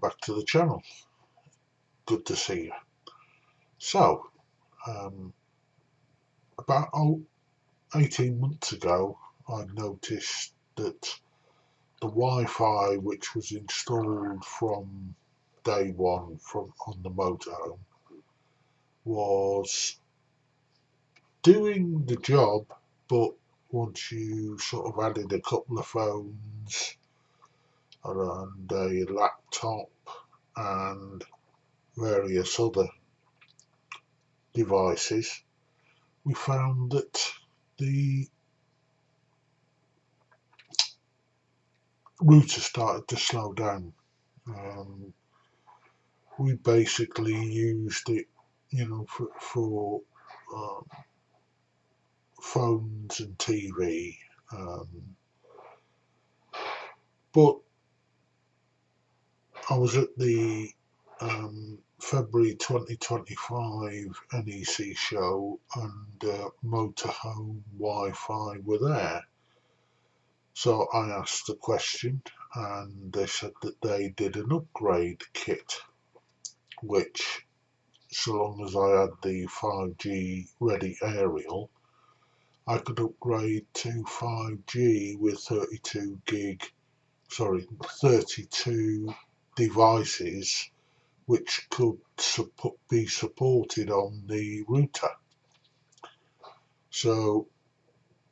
back to the channel. Good to see you. So, about 18 months ago, I noticed that the Wi-Fi, which was installed from day one on the motorhome, was doing the job, but once you sort of added a couple of phones and a laptop and various other devices, we found that the router started to slow down. We basically used it, for phones and TV, but I was at the February 2025 NEC show, and Motorhome Wi-Fi were there. So I asked the question, and they said that they did an upgrade kit, which, so long as I had the 5G ready aerial, I could upgrade to 5G with 32 devices, which could be supported on the router. So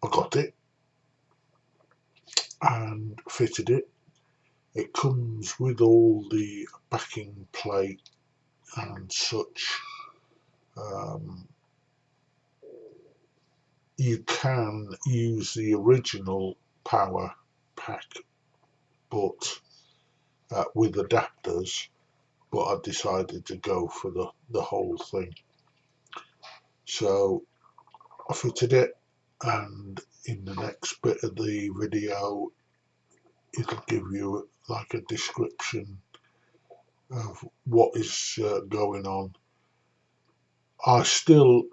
I got it and fitted it. It comes with all the backing plate and such. You can use the original power pack, but with adapters, but I decided to go for the whole thing. So I fitted it, and in the next bit of the video it'll give you like a description of what is going on. I still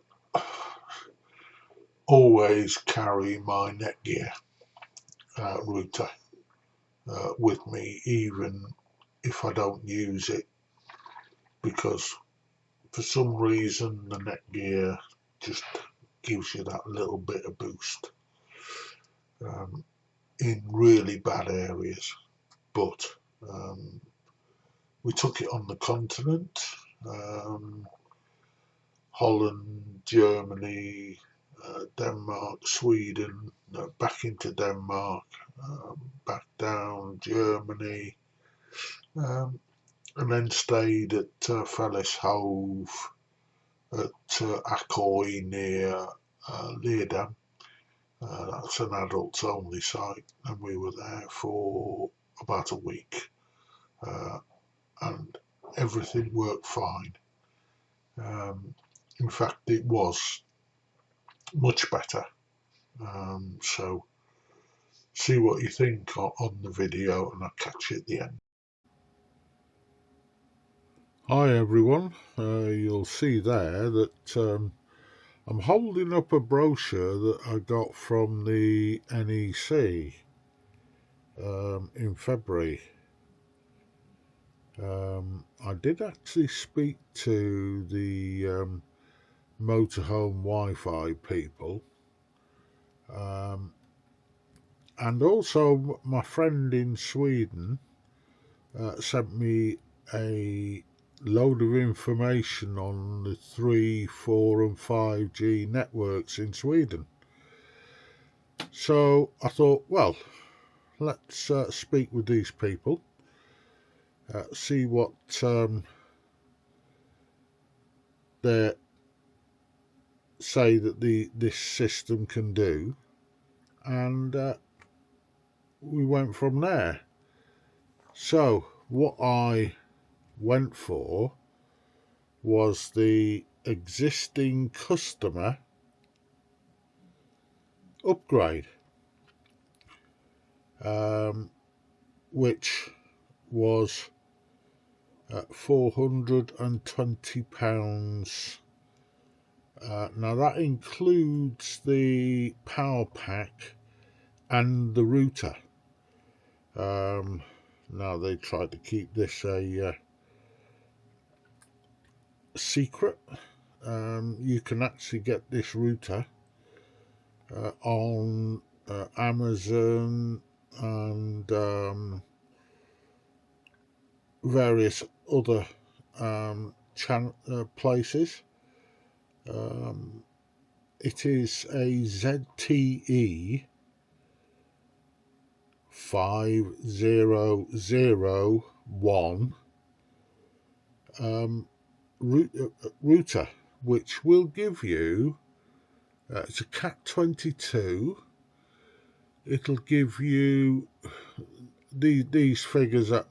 always carry my Netgear router with me, even if I don't use it, because for some reason the Netgear just gives you that little bit of boost in really bad areas. But we took it on the continent, Holland, Germany, Denmark, Sweden, back into Denmark, back down Germany, and then stayed at Felleshove, at Akkoy near Leerdam. That's an adults only site, and we were there for about a week, and everything worked fine. In fact, it was much better. So see what you think on the video, and I'll catch you at the end. Hi everyone, you'll see there that I'm holding up a brochure that I got from the NEC in February. I did actually speak to the Motorhome Wi-Fi people, and also my friend in Sweden sent me a load of information on the 3, 4 and 5G networks in Sweden. So I thought, well, let's speak with these people, see what they say that this system can do, and we went from there. So what I went for was the existing customer upgrade, which was £420. Now that includes the power pack and the router. Now they tried to keep this a secret. You can actually get this router on Amazon and various other places. It is a ZTE 5001 router, which will give you, it's a Cat22. It'll give you these figures that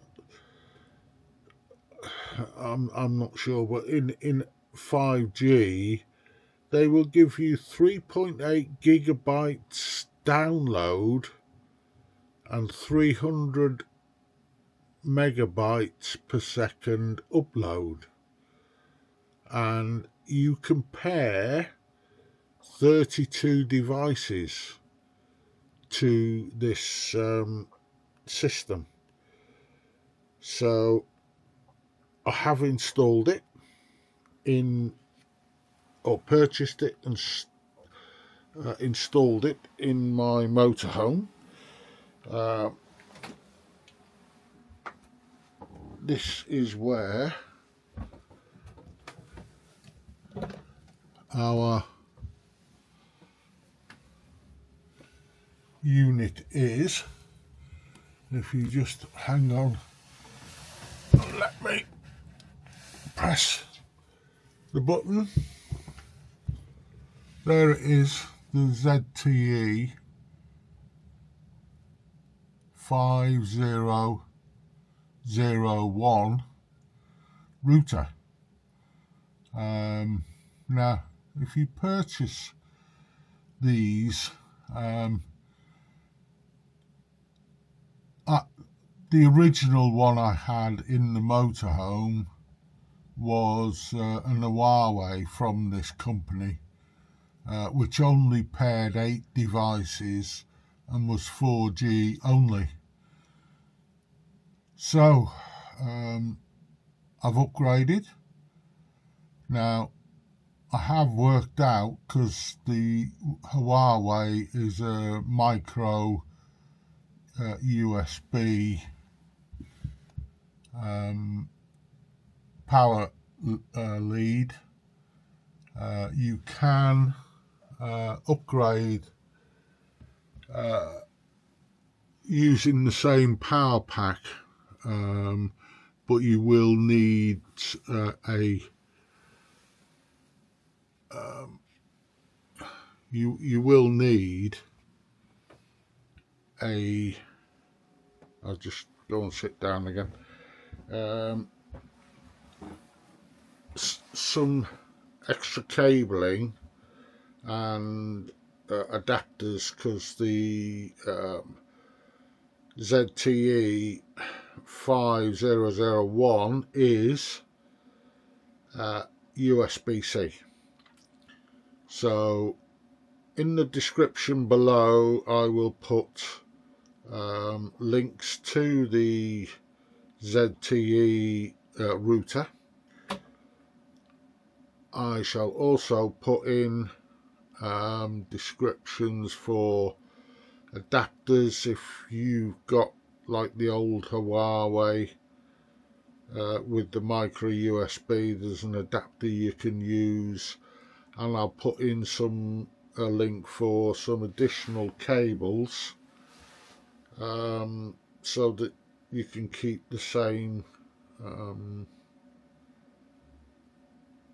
I'm not sure, but in 5G they will give you 3.8 gigabytes download and 300 megabytes per second upload, and you can pair 32 devices to this system. So I have installed it or purchased it and installed it in my motorhome. This is where our unit is. If you just hang on and let me press the button, there it is, the ZTE 5001 router. Now if you purchase these, the original one I had in the motorhome was a Huawei from this company, which only paired 8 devices and was 4G only. So I've upgraded. Now I have worked out, because the Huawei is a micro USB power lead. You can upgrade using the same power pack, but you will need you will need a, I'll just go and sit down again, some extra cabling and adapters, because the ZTE 5001 is USB-C. So in the description below I will put links to the ZTE router. I shall also put in descriptions for adapters. If you've got like the old Huawei with the micro USB, there's an adapter you can use, and I'll put in a link for some additional cables, so that you can keep the same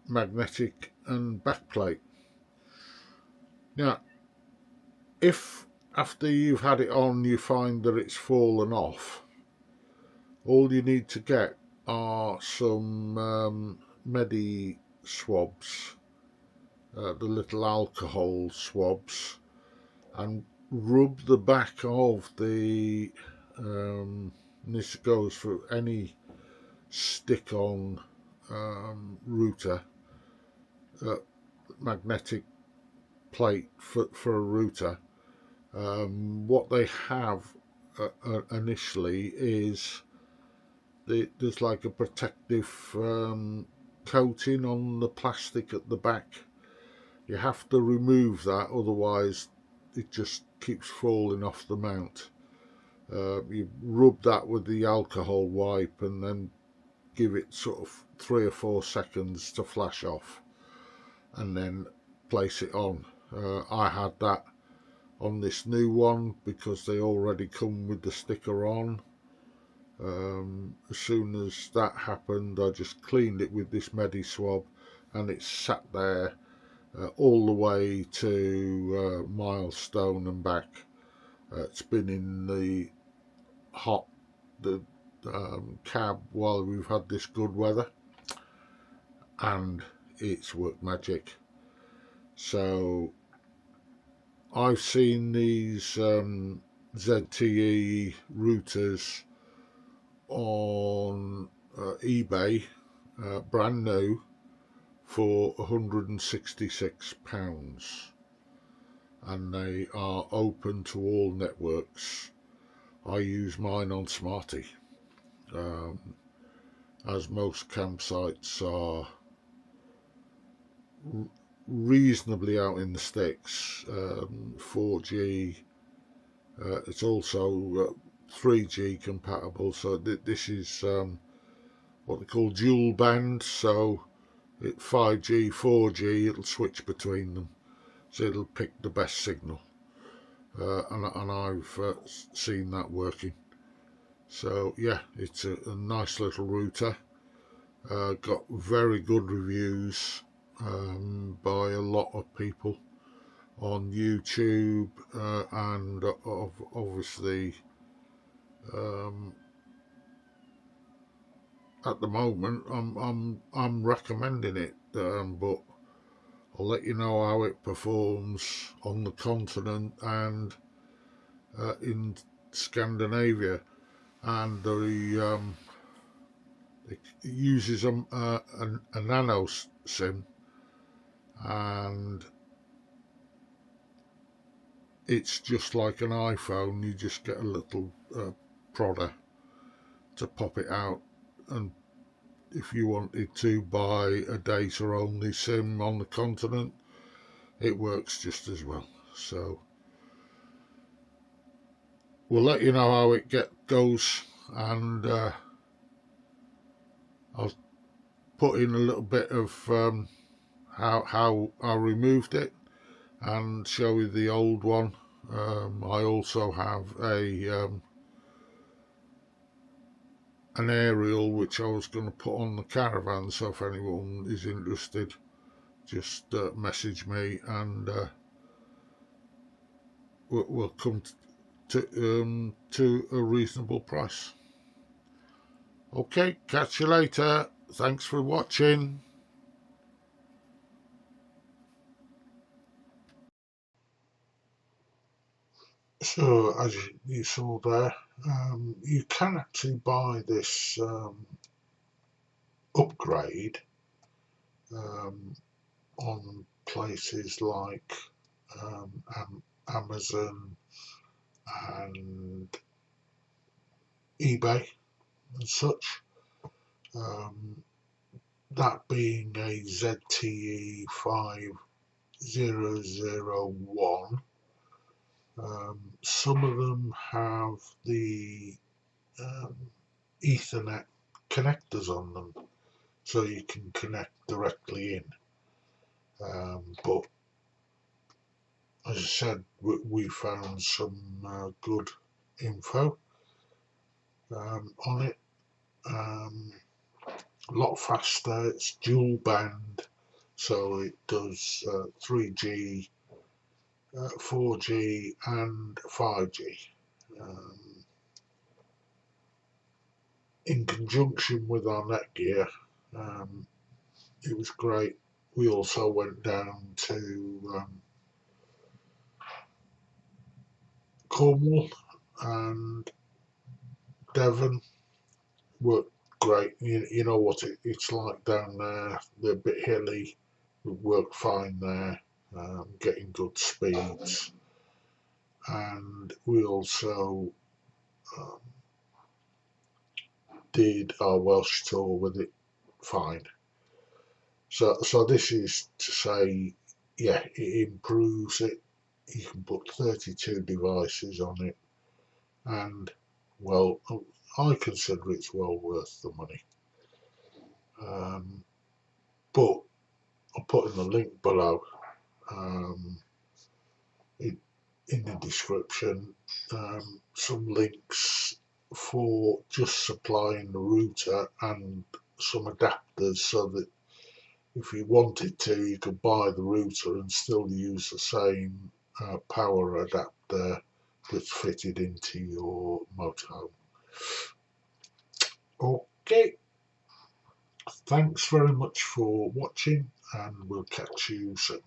magnetic and backplate. Now, if after you've had it on you find that it's fallen off, all you need to get are some Medi swabs, the little alcohol swabs, and rub the back of the this goes for any stick-on router, magnetic plate for a router. What they have initially is there's like a protective coating on the plastic at the back. You have to remove that, otherwise it just keeps falling off the mount. You rub that with the alcohol wipe and then give it sort of 3 or 4 seconds to flash off, and then place it on. I had that on this new one because they already come with the sticker on. As soon as that happened, I just cleaned it with this Medi-Swab, and it sat there all the way to Milestone and back. It's been in the cab while we've had this good weather, and it's worked magic. So I've seen these ZTE routers on eBay, brand new, for £166, and they are open to all networks. I use mine on Smarty, as most campsites are reasonably out in the sticks. 4G, it's also 3G compatible, so this is what they call dual band, so 5G, 4G, it'll switch between them, so it'll pick the best signal, and I've seen that working. So yeah, it's a nice little router. Got very good reviews by a lot of people on YouTube, and obviously at the moment I'm recommending it, but I'll let you know how it performs on the continent and in Scandinavia. And it uses a nano SIM, and it's just like an iPhone. You just get a little prodder to pop it out, and if you wanted to buy a data only SIM on the continent, it works just as well. So we'll let you know how it goes, and I'll put in a little bit of how I removed it and show you the old one. I also have an aerial which I was going to put on the caravan, so if anyone is interested, just message me, and we'll come to a reasonable price. Okay, catch you later. Thanks for watching. So, as you saw there, you can actually buy this upgrade on places like Amazon and eBay and such. That being a ZTE 5001. Some of them have the Ethernet connectors on them, so you can connect directly in. But as I said, we found some good info on it. A lot faster. It's dual band, so it does 3G, 4G, and 5G. In conjunction with our Netgear, it was great. We also went down to Cornwall and Devon. Worked great. You know what it's like down there. They're a bit hilly. We worked fine there, getting good speeds. And we also did our Welsh tour with it fine. So this is to say, yeah, it improves it. You can put 32 devices on it, and well, I consider it's well worth the money. But I'll put in the link below, in the description, some links for just supplying the router and some adapters, so that if you wanted to, you could buy the router and still use the same power adapter that's fitted into your motorhome. Okay, thanks very much for watching, and we'll catch you soon.